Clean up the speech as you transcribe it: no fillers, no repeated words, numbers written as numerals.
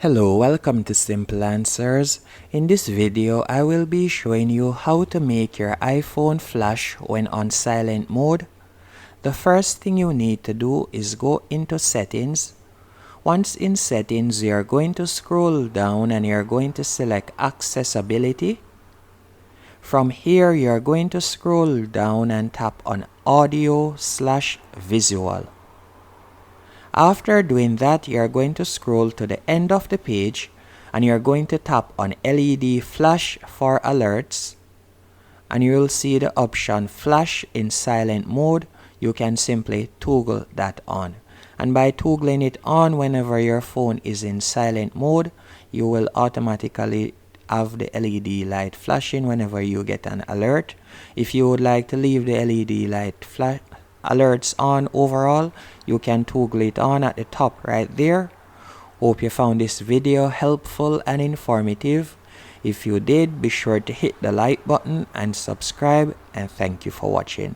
Hello, welcome to Simple Answers. In this video, I will be showing you how to make your iPhone flash when on silent mode. The first thing you need to do is go into settings. Once in settings, you're going to scroll down and you're going to select accessibility. From here, you're going to scroll down and tap on audio/visual. After doing that, you're going to scroll to the end of the page and you're going to tap on LED flash for alerts, and you will see the option flash in silent mode. You can simply toggle that on, and by toggling it on whenever your phone is in silent mode, you will automatically have the LED light flashing whenever you get an alert. If you would like to leave the LED light alerts on overall, you can toggle it on at the top right there. Hope you found this video helpful and informative. If you did, be sure to hit the like button and subscribe, and thank you for watching.